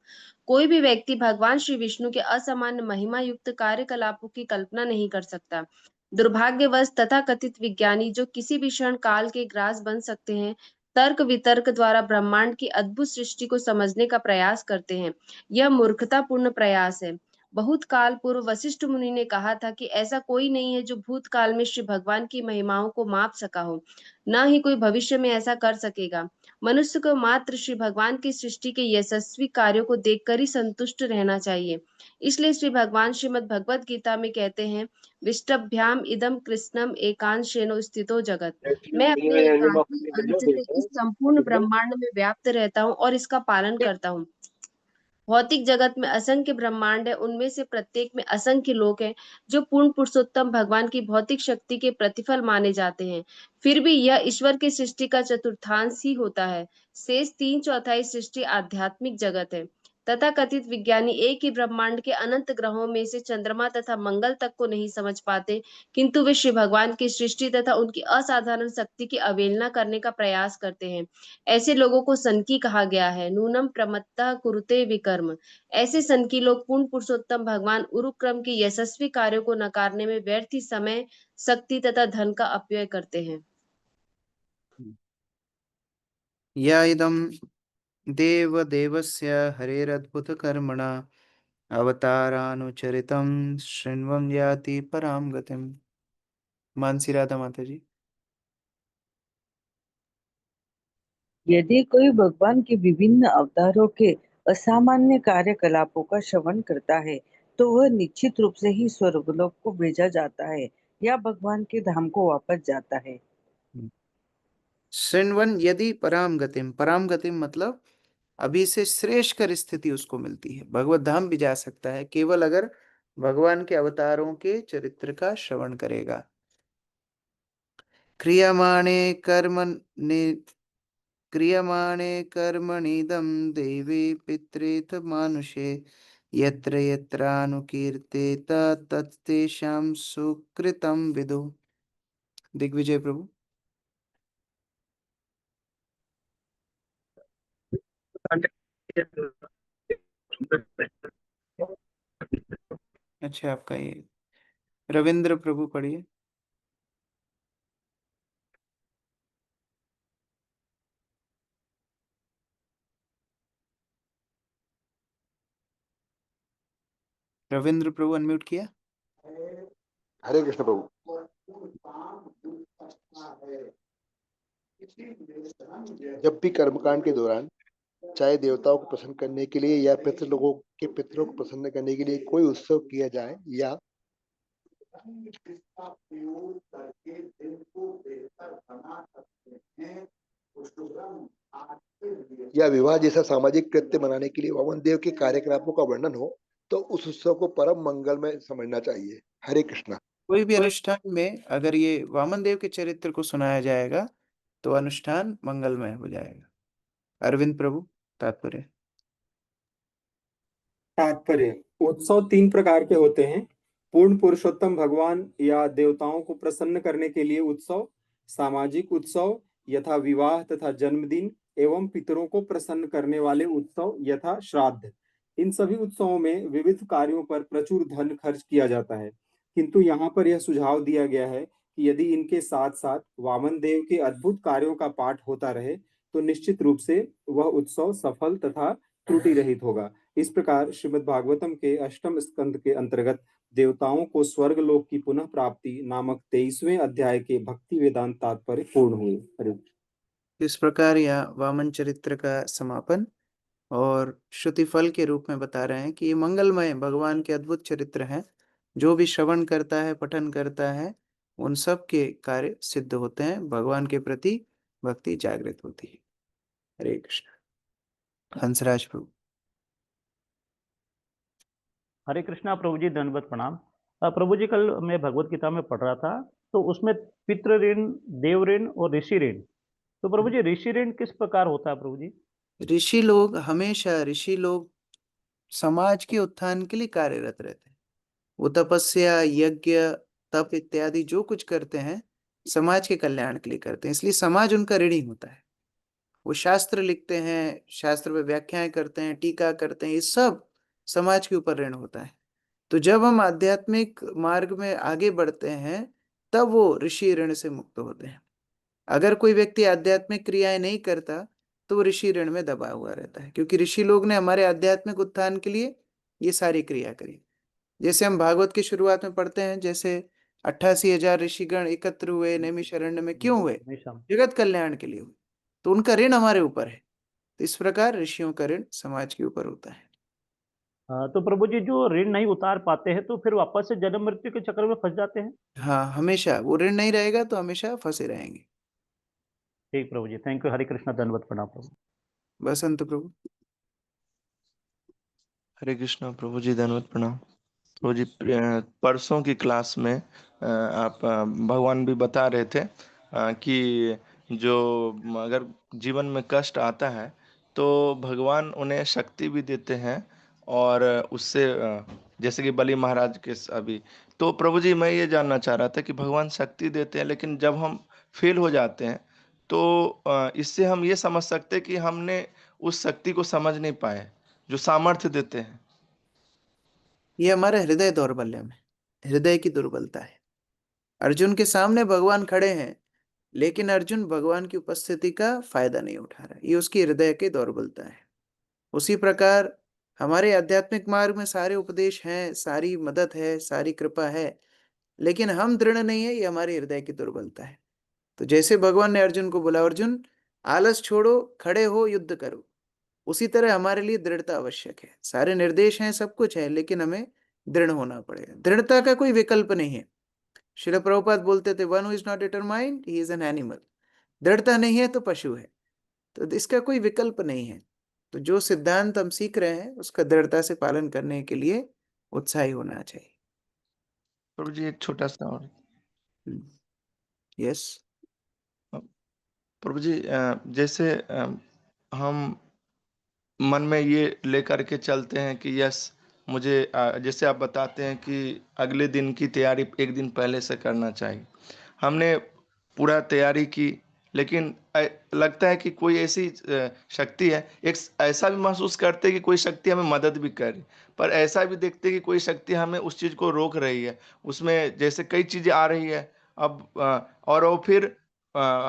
[SPEAKER 19] कोई भी व्यक्ति भगवान श्री विष्णु के असामान्य महिमा युक्त कार्यकलापों की कल्पना नहीं कर सकता। दुर्भाग्यवश तथा कथित विज्ञानी जो किसी भी क्षण काल के ग्रास बन सकते हैं, तर्क वितर्क द्वारा ब्रह्मांड की अद्भुत सृष्टि को समझने का प्रयास करते हैं। यह मूर्खतापूर्ण प्रयास है। बहुत काल पूर्व वशिष्ठ मुनि ने कहा था कि ऐसा कोई नहीं है जो भूतकाल में श्री भगवान की महिमाओं को माप सका हो, न ही कोई भविष्य में ऐसा कर सकेगा। मनुष्य को मात्र श्री भगवान की सृष्टि के यशस्वी कार्यों को देखकर ही संतुष्ट रहना चाहिए। इसलिए श्री भगवान श्रीमद् भगवद गीता में कहते हैं, विष्टभ्याम इदम कृष्णम एकांशेनो स्थितो जगत। मैं अपने एकांतिक अंश से इस संपूर्ण ब्रह्मांड में व्याप्त रहता हूँ और इसका पालन करता हूँ। भौतिक जगत में असंख्य ब्रह्मांड है, उनमें से प्रत्येक में असंख्य लोक हैं जो पूर्ण पुरुषोत्तम भगवान की भौतिक शक्ति के प्रतिफल माने जाते हैं। फिर भी यह ईश्वर की सृष्टि का चतुर्थांश ही होता है। शेष 3/4 सृष्टि आध्यात्मिक जगत है। तथा कथित विज्ञानी एक ही ब्रह्मांड के अनंत ग्रहों में से चंद्रमा तथा मंगल तक को नहीं समझ पाते, किंतु वे श्री भगवान की सृष्टि तथा उनकी असाधारण शक्ति की अवहेलना करने का प्रयास करते हैं। ऐसे लोगों को सनकी कहा गया है। नूनम प्रमत्तः कुरुते विकर्म। ऐसे सनकी लोग पूर्ण पुरुषोत्तम भगवान उरुक्रम के यशस्वी कार्यों को नकारने में व्यर्थ ही समय, शक्ति तथा धन का अपव्यय करते हैं।
[SPEAKER 1] या इदं देव देवस्य हरेरद्भुत कर्मणा अवतारानुचरितं शृण्वं याति परां गतिम्। मानसी राधा माता जी।
[SPEAKER 20] यदि कोई भगवान के विभिन्न अवतारों के असामान्य कार्यकलापों का श्रवण करता है तो वह निश्चित रूप से ही स्वर्गलोक को भेजा जाता है या भगवान के धाम को वापस जाता है।
[SPEAKER 1] शृण्वन यदि पराम गतिम, पराम गतिम मतलब अभी से श्रेष्ठकर स्थिति उसको मिलती है। भगवत धाम भी जा सकता है केवल अगर भगवान के अवतारों के चरित्र का श्रवण करेगा। क्रियमाणे कर्मणिदं देवी पितृथ मानुषे यत्र यत्रानुकीर्तेत तत्तेषां सुकृतं विदु। दिग्विजय प्रभु। अच्छा, आपका ये रविंद्र प्रभु पढ़िए। रविंद्र प्रभु अनम्यूट किया।
[SPEAKER 21] हरे कृष्ण प्रभु। जब भी कर्मकांड के दौरान चाहे देवताओं को प्रसन्न करने के लिए या पितरों को प्रसन्न करने के लिए कोई उत्सव किया जाए या विवाह जैसा सामाजिक कृत्य मनाने के लिए वामन देव के कार्यकलापों का वर्णन हो तो उस उत्सव को परम मंगल में समझना चाहिए। हरे कृष्णा।
[SPEAKER 1] कोई भी अनुष्ठान में अगर ये वामन देव के चरित्र को सुनाया जाएगा तो अनुष्ठान मंगलमय हो जाएगा। अरविंद प्रभु तात्पर्य।
[SPEAKER 8] तात्पर्य। उत्सव 3 प्रकार के होते हैं। पूर्ण पुरुषोत्तम भगवान या देवताओं को प्रसन्न करने के लिए उत्सव, सामाजिक उत्सव यथा विवाह तथा जन्मदिन, एवं पितरों को प्रसन्न करने वाले उत्सव यथा श्राद्ध। इन सभी उत्सवों में विविध कार्यों पर प्रचुर धन खर्च किया जाता है, किंतु यहाँ पर यह सुझाव दिया गया है कि यदि इनके साथ साथ वामन देव के अद्भुत कार्यों का पाठ होता रहे तो निश्चित रूप से वह उत्सव सफल तथा त्रुटि रहित होगा। इस प्रकार श्रीमद् भागवतम के 8वें स्कंद के अंतर्गत देवताओं को स्वर्ग लोक की पुनः प्राप्ति नामक 23वें अध्याय के भक्ति वेदांत तात्पर्य पूर्ण हुए। हरे।
[SPEAKER 1] इस प्रकार यह वामन चरित्र का समापन और श्रुति फल के रूप में बता रहे हैं कि ये मंगलमय भगवान के अद्भुत चरित्र हैं। जो भी श्रवण करता है, पठन करता है, उन सब के कार्य सिद्ध होते हैं, भगवान के प्रति भक्ति जागृत होती है। हरे कृष्ण। हंसराज प्रभु।
[SPEAKER 2] हरे कृष्णा प्रभु जी, दंडवत प्रणाम। प्रभु जी, कल मैं भगवत गीता में पढ़ रहा था तो उसमें पितृ ऋण, देव ऋण और ऋषि ऋण, तो प्रभु जी ऋषि ऋण किस प्रकार होता है प्रभु जी?
[SPEAKER 1] ऋषि लोग समाज के उत्थान के लिए कार्यरत रहते हैं। वो तपस्या, यज्ञ, तप इत्यादि जो कुछ करते हैं समाज के कल्याण के लिए करते हैं, इसलिए समाज उनका ऋणी होता है। वो शास्त्र लिखते हैं, शास्त्र पे व्याख्याएं करते हैं, टीका करते हैं, ये सब समाज के ऊपर ऋण होता है। तो जब हम आध्यात्मिक मार्ग में आगे बढ़ते हैं तब वो ऋषि ऋण से मुक्त होते हैं। अगर कोई व्यक्ति आध्यात्मिक क्रियाएं नहीं करता तो वो ऋषि ऋण में दबा हुआ रहता है, क्योंकि ऋषि लोग ने हमारे आध्यात्मिक उत्थान के लिए ये सारी क्रिया करी। जैसे हम भागवत की शुरुआत में पढ़ते हैं, जैसे 88,000 ऋषिगण एकत्र हुए नैमिषारण्य में, क्यों हुए? जगत कल्याण के लिए हुए। तो उनका ऋण हमारे ऊपर है। तो इस प्रकार ऋषियों का ऋण समाज के ऊपर होता है।
[SPEAKER 2] तो प्रभु जी जो ऋण नहीं उतार पाते हैं तो फिर वापस से जन्म मृत्यु के चक्र में फंस जाते हैं।
[SPEAKER 1] हाँ, हमेशा वो ऋण नहीं रहेगा तो हमेशा फंसे रहेंगे।
[SPEAKER 2] ठीक प्रभु जी, थैंक यू। हरे कृष्णा, दंडवत प्रणाम प्रभु।
[SPEAKER 1] बसंत प्रभु।
[SPEAKER 22] हरे कृष्णा प्रभु जी, धन्यवाद प्रणाम प्रभु जी। परसों की क्लास में आप भगवान भी बता रहे थे कि जो अगर जीवन में कष्ट आता है तो भगवान उन्हें शक्ति भी देते हैं, और उससे जैसे कि बलि महाराज के अभी। तो प्रभु जी मैं ये जानना चाह रहा था कि भगवान शक्ति देते हैं, लेकिन जब हम फेल हो जाते हैं तो इससे हम ये समझ सकते हैं कि हमने उस शक्ति को समझ नहीं पाए जो सामर्थ्य देते हैं।
[SPEAKER 1] ये हमारे हृदय दौर्बल्य में, हृदय की दुर्बलता है। अर्जुन के सामने भगवान खड़े हैं, लेकिन अर्जुन भगवान की उपस्थिति का फायदा नहीं उठा रहा। ये उसकी हृदय की दौर्बलता है। उसी प्रकार हमारे आध्यात्मिक मार्ग में सारे उपदेश हैं, सारी मदद है, सारी कृपा है, लेकिन हम दृढ़ नहीं है, ये हमारी हृदय की दुर्बलता है। तो जैसे भगवान ने अर्जुन को बोला, अर्जुन आलस छोड़ो, खड़े हो, युद्ध करो, उसी तरह हमारे लिए दृढ़ता आवश्यक है। सारे निर्देश हैं, सब कुछ है, लेकिन हमें दृढ़ होना पड़ेगा। दृढ़ता का कोई विकल्प नहीं है। श्रील प्रभुपाद बोलते थे, one who is not determined he is an animal. दृढ़ता नहीं है तो पशु है। तो इसका कोई विकल्प नहीं है। तो जो सिद्धांत हम सीख रहे हैं उसका दृढ़ता से पालन करने के लिए उत्साही होना चाहिए।
[SPEAKER 22] प्रभु जी एक छोटा सा और।
[SPEAKER 1] यस
[SPEAKER 22] प्रभु जी, जैसे हम मन में ये लेकर के चलते हैं कि यस मुझे, जैसे आप बताते हैं कि अगले दिन की तैयारी एक दिन पहले से करना चाहिए। हमने पूरा तैयारी की, लेकिन लगता है कि कोई ऐसी शक्ति है, एक ऐसा भी महसूस करते हैं कि कोई शक्ति हमें मदद भी कर रही, पर ऐसा भी देखते हैं कि कोई शक्ति हमें उस चीज़ को रोक रही है। उसमें जैसे कई चीज़ें आ रही है अब, और वो फिर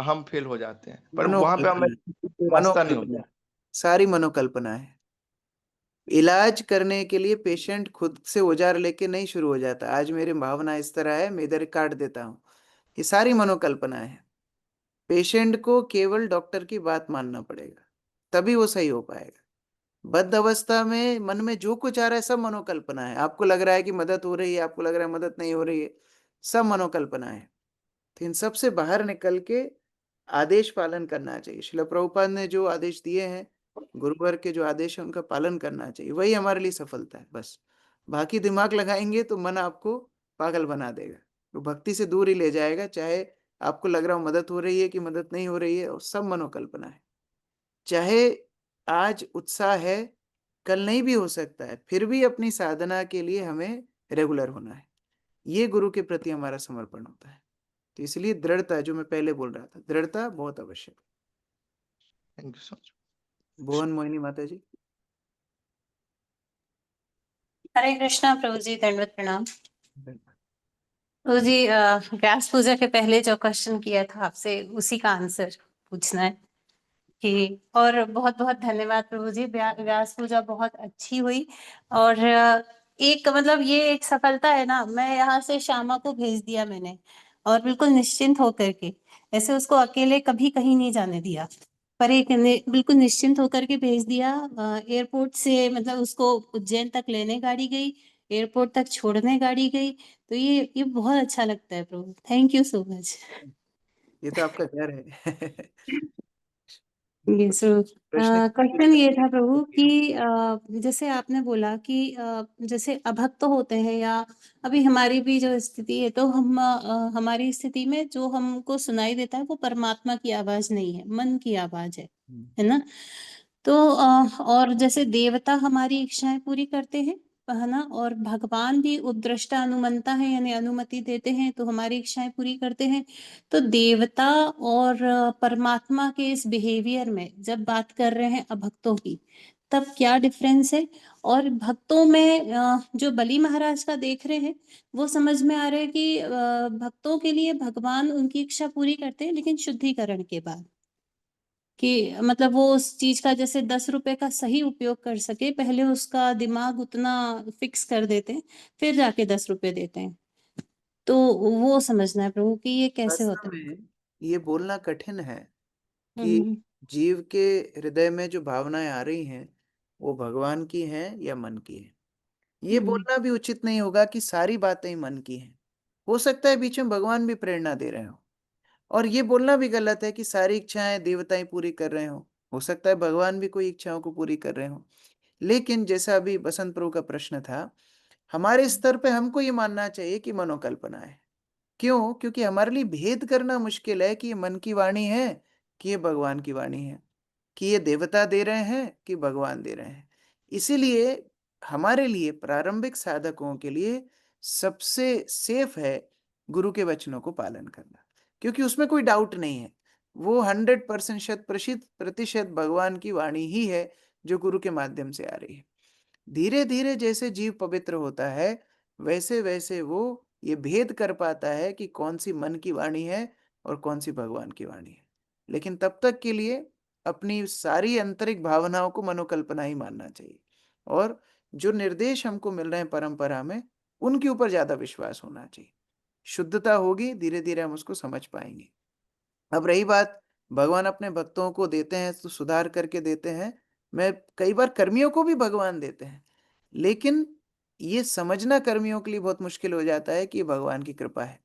[SPEAKER 22] हम फेल हो जाते हैं, पर वहां पे हमें रास्ता नहीं होता।
[SPEAKER 1] सारी मनोकल्पना है। इलाज करने के लिए पेशेंट खुद से औजार लेके नहीं शुरू हो जाता। आज मेरी भावना इस तरह है, मैं इधर काट देता हूँ। ये सारी मनोकल्पना है। पेशेंट को केवल डॉक्टर की बात मानना पड़ेगा, तभी वो सही हो पाएगा। बद्ध अवस्था में मन में जो कुछ आ रहा है सब मनोकल्पना है। आपको लग रहा है कि मदद हो रही है, आपको लग रहा है मदद नहीं हो रही है, सब मनोकल्पना है। तो इन सब से बाहर निकल के आदेश पालन करना चाहिए। श्रील प्रभुपाद ने जो आदेश दिए हैं, गुरुवर के जो आदेश है, उनका पालन करना चाहिए। वही हमारे लिए सफलता है। बस बाकी दिमाग लगाएंगे तो मन आपको पागल बना देगा, तो भक्ति से दूर ही ले जाएगा। चाहे आपको लग रहा हो मदद हो रही है कि मदद नहीं हो रही है, और सब मनोकल्पना है। चाहे आज उत्साह है कल नहीं भी हो सकता है, फिर भी अपनी साधना के लिए हमें रेगुलर होना है। ये गुरु के प्रति हमारा समर्पण होता है। तो इसलिए दृढ़ता, जो मैं पहले बोल रहा था, दृढ़ता बहुत आवश्यक है।
[SPEAKER 22] Thank you so much.
[SPEAKER 1] Bhuvan Mohini माता जी।
[SPEAKER 3] हरे कृष्णा प्रभु जी, दंडवत प्रणाम। प्रभु जी, व्यास पूजा के पहले जो क्वेश्चन किया था आपसे, उसी का आंसर पूछना है कि, और बहुत बहुत धन्यवाद प्रभु जी, व्यास पूजा बहुत अच्छी हुई। और एक मतलब ये एक सफलता है ना, मैं यहाँ से श्यामा को भेज दिया मैंने, और बिल्कुल निश्चिंत होकर के, ऐसे उसको अकेले कभी कहीं नहीं जाने दिया, पर एक बिल्कुल निश्चिंत होकर के भेज दिया। एयरपोर्ट से मतलब उसको उज्जैन तक लेने गाड़ी गई, एयरपोर्ट तक छोड़ने गाड़ी गई। तो ये बहुत अच्छा लगता है प्रभु, थैंक यू सो मच।
[SPEAKER 1] ये तो आपका घर है।
[SPEAKER 3] ये सो
[SPEAKER 1] प्रश्न
[SPEAKER 3] क्वेश्चन ये था प्रभु कि जैसे आपने बोला कि जैसे अभक्त होते हैं, या अभी हमारी भी जो स्थिति है, तो हम हमारी स्थिति में जो हमको सुनाई देता है वो परमात्मा की आवाज नहीं है, मन की आवाज है ना। तो और जैसे देवता हमारी इच्छाएं पूरी करते हैं, है ना, और भगवान भी उपद्रष्टा अनुमंता है, यानी अनुमति देते हैं तो हमारी इच्छाएं पूरी करते हैं। तो देवता और परमात्मा के इस बिहेवियर में जब बात कर रहे हैं अभक्तों की, तब क्या डिफरेंस है? और भक्तों में जो बलि महाराज का देख रहे हैं, वो समझ में आ रहा है कि भक्तों के लिए भगवान उनकी इच्छा पूरी करते हैं, लेकिन शुद्धिकरण के बाद, कि मतलब वो उस चीज का जैसे 10 रुपए का सही उपयोग कर सके, पहले उसका दिमाग उतना फिक्स कर देते हैं, फिर जाके 10 रुपए देते हैं। तो वो समझना है प्रभु कि ये कैसे होता
[SPEAKER 1] वास्तव
[SPEAKER 3] है।
[SPEAKER 1] में ये बोलना कठिन है कि
[SPEAKER 3] हम्म
[SPEAKER 1] जीव के हृदय में जो भावनाएं आ रही हैं वो भगवान की हैं या मन की हैं। ये
[SPEAKER 3] हम्म
[SPEAKER 1] बोलना भी उचित नहीं होगा कि सारी बातें ही मन की हैं। हो सकता है बीच में भगवान भी प्रेरणा दे रहे हो, और ये बोलना भी गलत है कि सारी इच्छाएं देवता ही पूरी कर रहे हो सकता है भगवान भी कोई इच्छाओं को पूरी कर रहे हो। लेकिन जैसा अभी बसंत प्रभु का प्रश्न था, हमारे स्तर पे हमको ये मानना चाहिए कि मनोकल्पना है। क्यों? क्योंकि हमारे लिए भेद करना मुश्किल है कि ये मन की वाणी है कि ये भगवान की वाणी है, कि ये देवता दे रहे हैं कि भगवान दे रहे हैं। इसीलिए हमारे लिए, प्रारंभिक साधकों के लिए सबसे सेफ है गुरु के वचनों को पालन करना, क्योंकि उसमें कोई डाउट नहीं है। वो 100% शत प्रतिशत भगवान की वाणी ही है जो गुरु के माध्यम से आ रही है। धीरे धीरे जैसे जीव पवित्र होता है, वैसे वैसे वो ये भेद कर पाता है कि कौन सी मन की वाणी है और कौन सी भगवान की वाणी है। लेकिन तब तक के लिए अपनी सारी आंतरिक भावनाओं को मनोकल्पना ही मानना चाहिए, और जो निर्देश हमको मिल रहे हैं परंपरा में, उनके ऊपर ज्यादा विश्वास होना चाहिए। शुद्धता होगी, धीरे धीरे हम उसको समझ पाएंगे। अब रही बात, भगवान अपने भक्तों को देते हैं तो सुधार करके देते हैं। मैं कई बार कर्मियों को भी भगवान देते हैं, लेकिन ये समझना कर्मियों के लिए बहुत मुश्किल हो जाता है कि ये भगवान की कृपा है।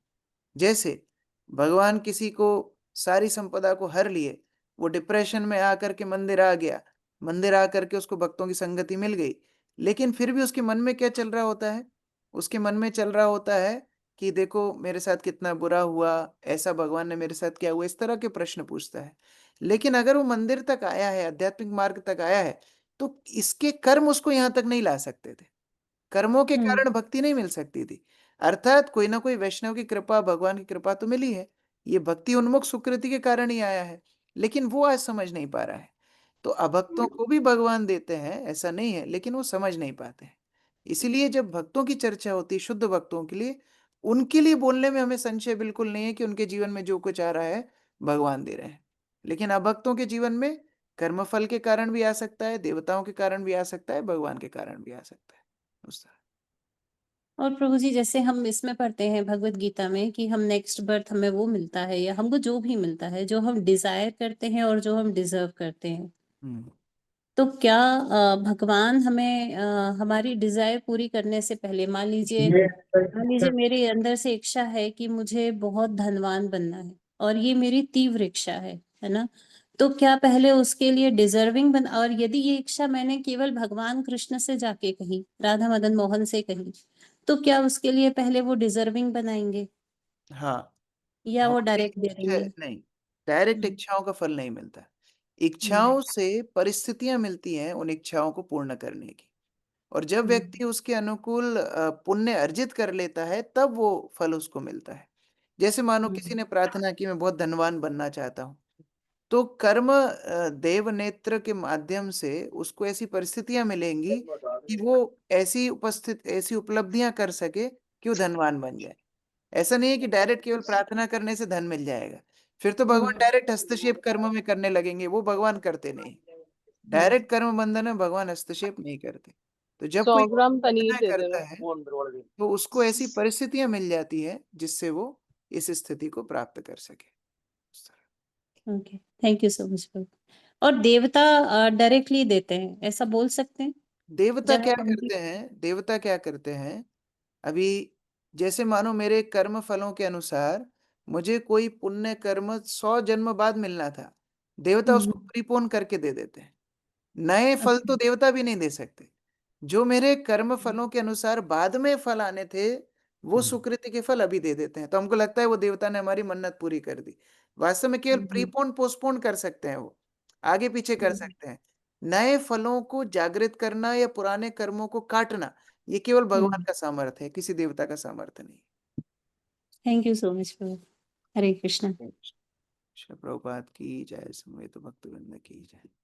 [SPEAKER 1] जैसे भगवान किसी को सारी संपदा को हर लिए, वो डिप्रेशन में आकर के मंदिर आ गया, मंदिर आकर के उसको भक्तों की संगति मिल गई, लेकिन फिर भी उसके मन में क्या चल रहा होता है? उसके मन में चल रहा होता है कि देखो मेरे साथ कितना बुरा हुआ, ऐसा भगवान ने मेरे साथ क्या हुआ, इस तरह के प्रश्न पूछता है। लेकिन अगर वो मंदिर तक आया है, आध्यात्मिक मार्ग तक आया है, तो इसके कर्म उसको यहाँ तक नहीं ला सकते थे। कर्मों के कारण भक्ति नहीं मिल सकती थी। अर्थात कोई ना कोई वैष्णव की कृपा, भगवान की कृपा तो मिली है। ये भक्ति उन्मुख सुकृति के कारण ही आया है, लेकिन वो आज समझ नहीं पा रहा है। तो अभक्तों को भी भगवान देते हैं, ऐसा नहीं है, लेकिन वो समझ नहीं पाते हैं। इसीलिए जब भक्तों की चर्चा होती है, शुद्ध भक्तों के लिए, उनके लिए बोलने में हमें संशय बिल्कुल नहीं है कि उनके जीवन में जो कुछ आ रहा है भगवान दे रहे हैं। लेकिन अभक्तों के जीवन में कर्मफल के कारण भी आ सकता है, देवताओं के कारण भी आ सकता है, भगवान के कारण भी आ सकता है। उस तरह।
[SPEAKER 3] और प्रभु जी, जैसे हम इसमें पढ़ते हैं भगवत गीता में कि हम नेक्स्ट बर्थ हमें वो मिलता है, या हमको जो भी मिलता है जो हम डिजायर करते हैं और जो हम डिजर्व करते हैं, तो क्या भगवान हमें हमारी डिजायर पूरी करने से पहले, मान लीजिए मेरे अंदर से इच्छा है कि मुझे बहुत धनवान बनना है, और ये मेरी तीव्र इच्छा है ना, तो क्या पहले उसके लिए डिजर्विंग बन, और यदि ये इच्छा मैंने केवल भगवान कृष्ण से जाके कही, राधा मदन मोहन से कही, तो क्या उसके लिए पहले वो डिजर्विंग बनाएंगे,
[SPEAKER 1] हाँ,
[SPEAKER 3] या वो
[SPEAKER 1] हमारी
[SPEAKER 3] डायरेक्ट दे
[SPEAKER 1] इच्छा
[SPEAKER 3] देंगे?
[SPEAKER 1] नहीं, डायरेक्ट इच्छाओं का फल नहीं मिलता। इच्छाओं से परिस्थितियां मिलती हैं उन इच्छाओं को पूर्ण करने की, और जब व्यक्ति उसके अनुकूल पुण्य अर्जित कर लेता है तब वो फल उसको मिलता है। जैसे मानो किसी ने प्रार्थना की मैं बहुत धनवान बनना चाहता हूँ, तो कर्म देव नेत्र के माध्यम से उसको ऐसी परिस्थितियां मिलेंगी कि वो ऐसी उपलब्धियां कर सके कि वो धनवान बन जाए। ऐसा नहीं है कि डायरेक्ट केवल प्रार्थना करने से धन मिल जाएगा, फिर तो भगवान डायरेक्ट हस्तक्षेप कर्म में करने लगेंगे, वो भगवान करते नहीं। डायरेक्ट कर्म बंधन में भगवान हस्तक्षेप नहीं करते। तो जब
[SPEAKER 4] 100
[SPEAKER 1] कोई
[SPEAKER 4] ग्राम पनीर
[SPEAKER 1] प्रार्थना
[SPEAKER 4] दे दे
[SPEAKER 1] करता है तो उसको ऐसी परिस्थितियां मिल जाती है जिससे वो इस स्थिति को प्राप्त कर सके।
[SPEAKER 3] Okay, thank you so much प्रभु। और देवता डायरेक्टली देते हैं, ऐसा बोल सकते हैं?
[SPEAKER 1] देवता
[SPEAKER 3] जहाँ
[SPEAKER 1] क्या
[SPEAKER 3] पंक्ति
[SPEAKER 1] करते हैं, देवता क्या करते हैं, अभी जैसे मानो मेरे कर्म फलों के अनुसार मुझे कोई पुण्य कर्म 100 जन्म बाद मिलना था, देवता उसको प्रीपोन करके दे देते हैं। नए फल तो देवता भी नहीं दे सकते। जो मेरे कर्म फलों के अनुसार बाद में फल आने थे वो सुकृति के फल अभी दे देते हैं, तो हमको लगता है वो देवता ने हमारी मन्नत पूरी कर दी। वास्तव में केवल प्रीपोन पोस्टपोन कर सकते हैं, वो आगे पीछे कर सकते हैं। नए फलों को जागृत करना या पुराने कर्मों को काटना ये केवल भगवान का सामर्थ्य है, किसी देवता का सामर्थ्य नहीं।
[SPEAKER 3] थैंक यू सो मच प्रभु। हरे कृष्णा।
[SPEAKER 1] श्री प्रभुपाद की जय, समवेत भक्तवृंद की जय।